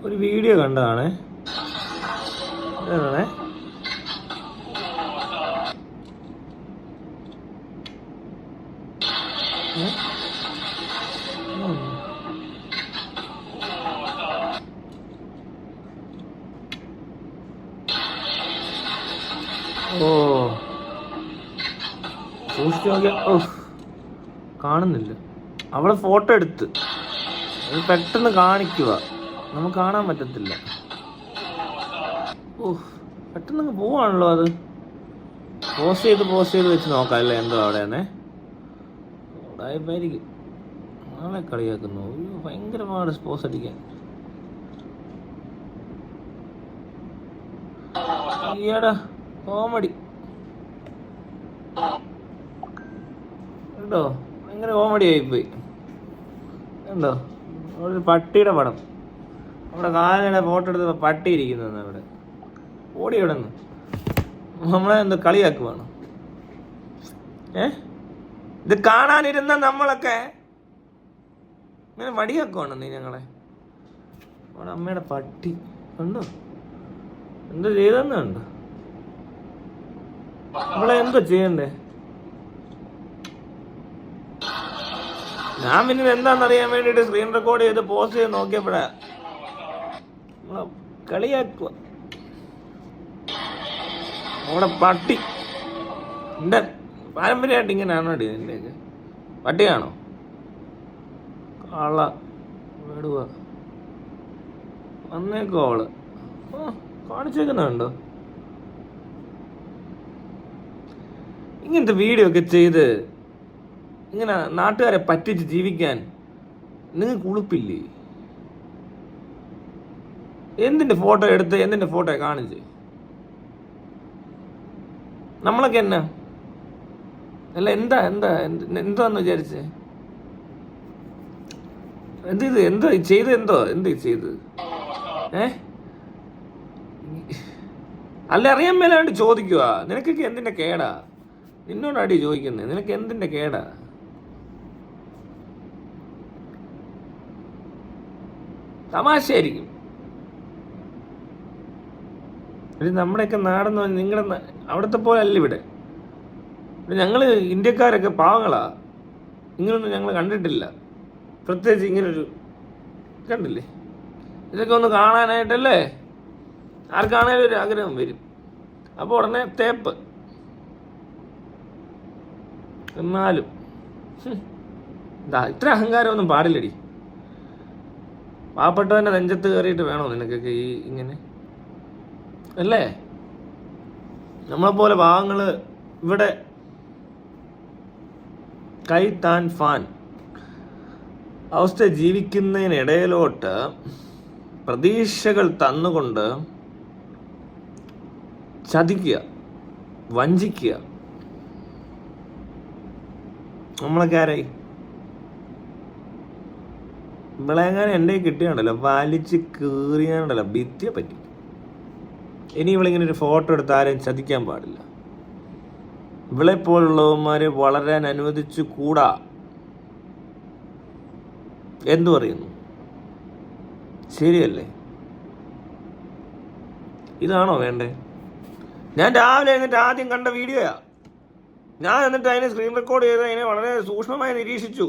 ഒരു വീഡിയോ കണ്ടതാണേ. ഇതാണേ. ഓ, സൂക്ഷിച്ചു നോക്കിയാ കാണുന്നില്ല. അവളെ ഫോട്ടോ എടുത്ത് അത് പെട്ടെന്ന് കാണിക്കുക, നമുക്ക് കാണാൻ പറ്റത്തില്ല. ഓ, പെട്ടെന്ന് പോവാണല്ലോ. അത് പോസ്റ്റ് ചെയ്ത് വെച്ച് നോക്കാം അല്ലേ എന്തോ അവിടെയാണേ. ഉടായിപ്പായിരിക്കും. നാളെ കളിയാക്കുന്നു. ഒരു ഭയങ്കരമാണ് സ്പോസ് അടിക്കാൻ. ഈയടാ കോമഡി കേട്ടോ, ഭയങ്കര കോമഡി ആയിപ്പോയി കണ്ടോ. അവിടെ ഒരു പട്ടിയുടെ പടം, അവിടെ കാലിടെ ഫോട്ടോ എടുത്തപ്പോൾ പട്ടി ഇരിക്കുന്നത് അവിടെ. ഓടി അവിടെ നിന്ന് നമ്മളെ എന്തോ കളിയാക്കുവാണ്. ഇത് കാണാനിരുന്ന നമ്മളൊക്കെ ഇങ്ങനെ മടിയാക്കുവാണ് നീ ഞങ്ങളെ. അവിടെ അമ്മയുടെ പട്ടി കണ്ടോ എന്തോ ചെയ്തെന്ന് കണ്ടോ. നമ്മളെ എന്തോ ചെയ്യണ്ടേ. ഞാൻ പിന്നെ എന്താണെന്നറിയാൻ വേണ്ടിയിട്ട് സ്ക്രീൻ റെക്കോർഡ് ചെയ്ത് പോസ്റ്റ് ചെയ്ത് നോക്കിയപ്പോഴാ നമ്മളെ കളിയാക്കുക. അവിടെ പട്ടി എൻ്റെ പാരമ്പര്യമായിട്ട് ഇങ്ങനെയാണോ ഇതിൻ്റെയൊക്കെ? പട്ടിയാണോ? കള്ള വേടുക വന്നേക്കോ അവള്. കാണിച്ചേക്കുന്നുണ്ടോ? ഇങ്ങനത്തെ വീഡിയോ ഒക്കെ ചെയ്ത് ഇങ്ങനെ നാട്ടുകാരെ പറ്റിച്ച് ജീവിക്കാൻ നിങ്ങൾക്ക് ഉളുപ്പില്ലേ? എന്തിൻ്റെ ഫോട്ടോ എടുത്ത് എന്തിൻ്റെ ഫോട്ടോ കാണിച്ച് നമ്മളൊക്കെ എന്നാ അല്ല എന്താന്ന് വിചാരിച്ചേ? എന്ത് ചെയ്ത് അല്ല അറിയാൻ മേലാണ്ട് ചോദിക്കുക. നിനക്കൊക്കെ എന്തിൻ്റെ കേടാ? നിന്നോടാടി ചോദിക്കുന്നത്. നിനക്ക് എന്തിൻ്റെ കേടാ? തമാശയായിരിക്കും. നമ്മുടെയൊക്കെ നാടെന്ന് നിങ്ങളുടെ അവിടുത്തെ പോലെ അല്ല ഇവിടെ. ഞങ്ങൾ ഇന്ത്യക്കാരൊക്കെ പാവങ്ങളാ. ഇങ്ങനൊന്നും ഞങ്ങൾ കണ്ടിട്ടില്ല. പ്രത്യേകിച്ച് ഇങ്ങനൊരു കണ്ടില്ലേ. ഇതൊക്കെ ഒന്ന് കാണാനായിട്ടല്ലേ ആർക്കാണേലും ഒരു ആഗ്രഹം വരും. അപ്പോൾ ഉടനെ തേപ്പ്. എന്നാലും ഇത്ര അഹങ്കാരമൊന്നും പാടില്ലടി. പാവപ്പെട്ടവൻ്റെ നെഞ്ചത്ത് കയറിയിട്ട് വേണോ നിനക്കൊക്കെ ഈ ഇങ്ങനെ അല്ലേ? നമ്മളെപ്പോലെ പാവങ്ങൾ ഇവിടെ കൈ താൻ ഫാൻ അവസ്ഥ ജീവിക്കുന്നതിനിടയിലോട്ട് പ്രതീക്ഷകൾ തന്നുകൊണ്ട് ചതിക്കുക, വഞ്ചിക്കുക. നമ്മളൊക്കെ ആരായി? ഇവളെങ്ങാനും എൻ്റെ കിട്ടിയാണ്ടല്ലോ വലിച്ച് കീറിയാണ്ടല്ലോ ഭിത്തിയെ പറ്റി. ഇനി ഇവളിങ്ങനെ ഒരു ഫോട്ടോ എടുത്ത് ആരെയും ചതിക്കാൻ പാടില്ല. ഇവളെപ്പോലുള്ളവന്മാരെ വളരാൻ അനുവദിച്ചു കൂടാ. എന്തു പറയുന്നു? ശരിയല്ലേ? ഇതാണോ വേണ്ടേ? ഞാൻ രാവിലെ എന്നിട്ട് ആദ്യം കണ്ട വീഡിയോയാ. ഞാൻ എന്നിട്ട് അതിനെ സ്ക്രീൻ റെക്കോർഡ് ചെയ്ത് അതിനെ വളരെ സൂക്ഷ്മമായി നിരീക്ഷിച്ചു.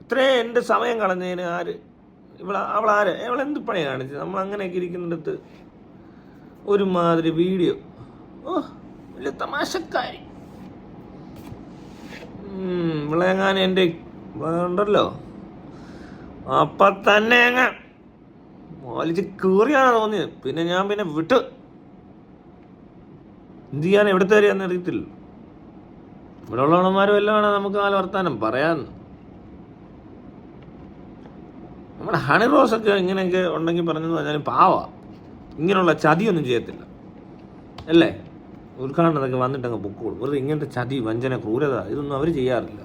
ഇത്രയും എൻ്റെ സമയം കളഞ്ഞതിന് അവളെന്ത് പണിയാണ് കാണിച്ചത്? നമ്മൾ അങ്ങനെയൊക്കെ ഇരിക്കുന്നിടത്ത് ഒരുമാതിരി വീഡിയോ. വലിയ തമാശക്കാരി. ഇവളെങ്ങാനും എൻ്റെ ഉണ്ടല്ലോ അപ്പം തന്നെ അങ്ങ് വലിച്ച് കീറിയാണ് തോന്നിയത്. പിന്നെ ഞാൻ വിട്ട് എന്ത് ചെയ്യാൻ എവിടുത്തെ വരെയാന്ന് അറിയത്തില്ല. ഇവിടെ ഉള്ളവന്മാരും എല്ലാം വേണം നമുക്ക് നാല് വർത്താനം പറയാന്ന്. നമ്മുടെ ഹണി റോസൊക്കെ ഇങ്ങനെയൊക്കെ ഉണ്ടെങ്കിൽ പറഞ്ഞെന്ന് പറഞ്ഞാലും പാവാ. ഇങ്ങനെയുള്ള ചതിയൊന്നും ചെയ്യത്തില്ല അല്ലേ? ഉദ്ഘാടനമൊക്കെ വന്നിട്ടങ്ങ് പൊക്കോളും. വെറുതെ ഇങ്ങനത്തെ ചതി, വഞ്ചന, ക്രൂരത ഇതൊന്നും അവർ ചെയ്യാറില്ല.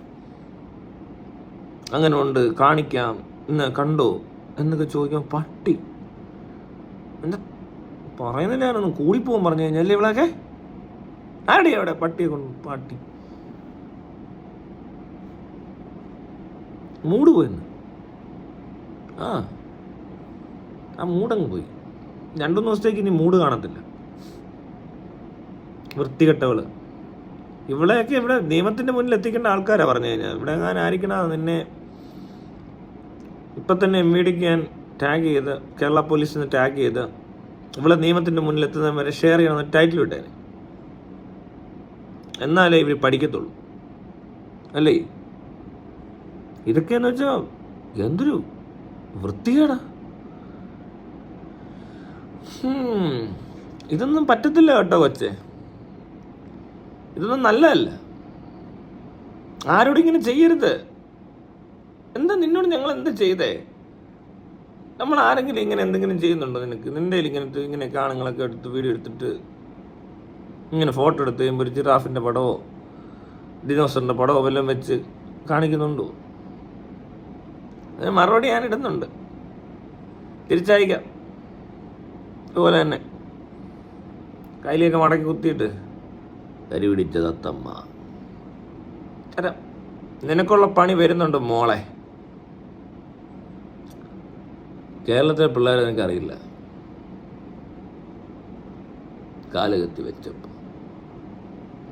അങ്ങനെ ഉണ്ട്, കാണിക്കാം, ഇന്ന് കണ്ടോ എന്നൊക്കെ ചോദിക്കാം. പട്ടി എന്താ പറയുന്നില്ല, ഞാനൊന്നും കൂടിപ്പോകും പറഞ്ഞു കഴിഞ്ഞാൽ ഇവളൊക്കെ ആടി അവിടെ പട്ടിയെ കൊണ്ട് പട്ടി മൂട് പോയെന്ന്. ആ മൂടങ്ങ് പോയി. 2-3 ദിവസത്തേക്ക് ഇനി മൂട് കാണത്തില്ല. വൃത്തികെട്ടവള്. ഇവളെയൊക്കെ ഇവിടെ നിയമത്തിൻ്റെ മുന്നിൽ എത്തിക്കേണ്ട ആൾക്കാരാണ് പറഞ്ഞു കഴിഞ്ഞാൽ. ഇവിടെ എങ്ങാനും ആയിരിക്കണ നിന്നെ ഇപ്പം തന്നെ MVDക്ക് ഞാൻ ടാഗ് ചെയ്ത്, കേരള പോലീസിന് ടാഗ് ചെയ്ത് ഇവിടെ നിയമത്തിൻ്റെ മുന്നിൽ എത്തുന്നവരെ വരെ ഷെയർ ചെയ്യണമെന്ന് ടൈറ്റിൽ വിട്ടേനെ. എന്നാലേ ഇവർ പഠിക്കത്തുള്ളൂ അല്ലേ? ഇതൊക്കെയെന്ന് വെച്ചാൽ എന്തൊരു വൃത്തികേടാ. ഇതൊന്നും പറ്റത്തില്ല കേട്ടോ കൊച്ചേ, ഇതൊന്നും നല്ലതല്ല. ആരോടും ഇങ്ങനെ ചെയ്യരുത്. എന്താ നിന്നോട് ഞങ്ങൾ എന്താ ചെയ്തേ? നമ്മൾ ആരെങ്കിലും ഇങ്ങനെ എന്തെങ്കിലും ചെയ്യുന്നുണ്ടോ നിനക്ക്? നിൻ്റെ ഇങ്ങനെയൊക്കെ ആണുങ്ങളൊക്കെ എടുത്ത് വീഡിയോ എടുത്തിട്ട് ഇങ്ങനെ ഫോട്ടോ എടുത്ത് കഴിയുമ്പോൾ ഒരു ജിറാഫിൻ്റെ പടമോ ഡിനോസറിൻ്റെ പടമോ വല്ലതും വെച്ച് കാണിക്കുന്നുണ്ടോ? അതിന് മറുപടി ഞാൻ ഇടുന്നുണ്ട്, തിരിച്ചയക്കാം. അതുപോലെ തന്നെ കയ്യിലേക്ക് മടക്കി കുത്തിയിട്ട് കരി പിടിച്ച തത്തമ്മ തരാം. നിനക്കുള്ള പണി വരുന്നുണ്ട് മോളെ. കേരളത്തിലെ പിള്ളേരെ നിനക്കറിയില്ല. കാല് കത്തി വെച്ചപ്പോൾ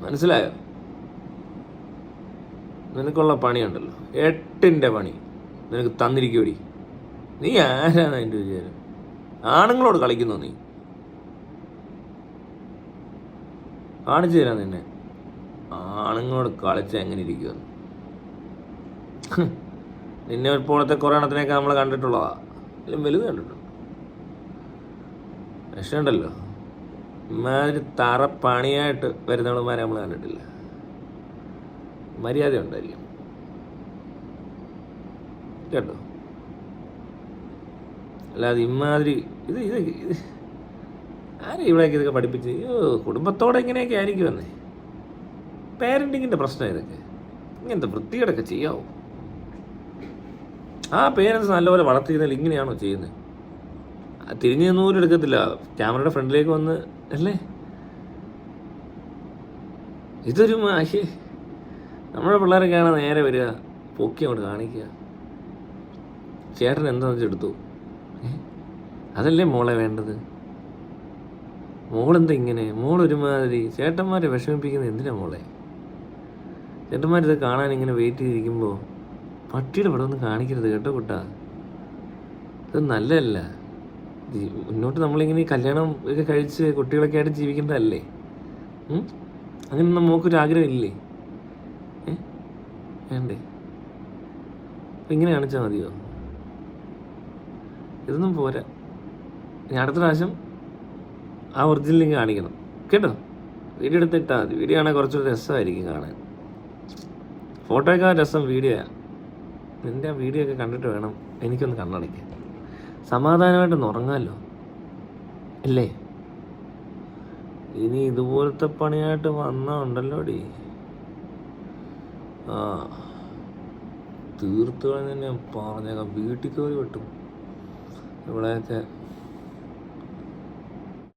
മനസ്സിലായോ? നിനക്കുള്ള പണിയുണ്ടല്ലോ, 8ൻ്റെ പണി നിനക്ക് തന്നിരിക്കൂടി. നീ ആരാണ് അതിൻ്റെ വിചാരം? ആണുങ്ങളോട് കളിക്കുന്നോ നീ? കാണിച്ചു തരാം നിന്നെ ആണുങ്ങളോട് കളിച്ച എങ്ങനെ ഇരിക്കുമെന്ന്. നിന്നെ ഇപ്പോഴത്തെ കുറേ എണ്ണത്തിനൊക്കെ നമ്മൾ കണ്ടിട്ടുള്ളതാ, ഇതിലും വലുത് കണ്ടിട്ടുണ്ട്. വിഷമുണ്ടല്ലോ, ഇമാതിരി തറ പണിയായിട്ട് വരുന്നവന്മാരെ നമ്മൾ കണ്ടിട്ടില്ല. മര്യാദ ഉണ്ടായിരിക്കും കേട്ടോ. അല്ലാതെ ഇമാതിരി ഇത് ഇത് ഇത് ആരും ഇവിടേക്ക് ഇതൊക്കെ പഠിപ്പിച്ച് കുടുംബത്തോടെ ഇങ്ങനെയൊക്കെ ആയിരിക്കുമെന്നേ. പേരൻറ്റിങ്ങിൻ്റെ പ്രശ്നം ഇതൊക്കെ. ഇങ്ങനത്തെ വൃത്തികേടൊക്കെ ചെയ്യാവോ? ആ പേരൻസ് നല്ലപോലെ വളർത്തിയിരുന്നാൽ ഇങ്ങനെയാണോ ചെയ്യുന്നത്? തിരിഞ്ഞ് നൂലും എടുക്കത്തില്ല, ക്യാമറയുടെ ഫ്രണ്ടിലേക്ക് വന്ന് അല്ലേ? ഇതൊരു മാഷേ. നമ്മുടെ പിള്ളേരൊക്കെയാണ് നേരെ വരിക, പൊക്കി അങ്ങോട്ട് കാണിക്കുക. ചേട്ടൻ എന്താണെന്ന് വെച്ചാൽ എടുത്തു. അതല്ലേ മോളെ വേണ്ടത്? മോളെന്താ ഇങ്ങനെ? മോളൊരുമാതിരി ചേട്ടന്മാരെ വിഷമിപ്പിക്കുന്നത് എന്തിനാ മോളെ? ചേട്ടന്മാരിത് കാണാൻ ഇങ്ങനെ വെയിറ്റ് ചെയ്തിരിക്കുമ്പോൾ പട്ടിയുടെ പടം ഒന്നും കാണിക്കരുത് കേട്ടോ കുട്ടാ. ഇത് നല്ലതല്ല. മുന്നോട്ട് നമ്മളിങ്ങനെ കല്യാണം ഒക്കെ കഴിച്ച് കുട്ടികളൊക്കെ ആയിട്ട് ജീവിക്കേണ്ടതല്ലേ? അങ്ങനെയൊന്നും മോക്കൊരാഗ്രഹമില്ലേ? വേണ്ടേ? അപ്പം ഇങ്ങനെ കാണിച്ചാൽ മതിയോ? ഇതൊന്നും പോരാ. ഞാൻ അടുത്ത പ്രാവശ്യം ആ ഒറിജിനൽ ലിങ്ക് കാണിക്കണം കേട്ടോ. വീഡിയോ എടുത്തിട്ടാൽ മതി. വീഡിയോ ആണെങ്കിൽ കുറച്ചുകൂടി രസമായിരിക്കും കാണാൻ. ഫോട്ടോയൊക്കെ രസം വീഡിയോയാണ്. നിൻ്റെ ആ വീഡിയോ ഒക്കെ കണ്ടിട്ട് വേണം എനിക്കൊന്ന് കണ്ണടയ്ക്കാൻ. സമാധാനമായിട്ടൊന്ന് ഉറങ്ങാമല്ലോ അല്ലേ? ഇനി ഇതുപോലത്തെ പണിയായിട്ട് വന്നാൽ ഉണ്ടല്ലോടി, ആ തീർത്ത് കളഞ്ഞ് ഞാൻ പറഞ്ഞേക്കാം. വീട്ടിൽ കയറി വെട്ടും ഇവിടെയൊക്കെ.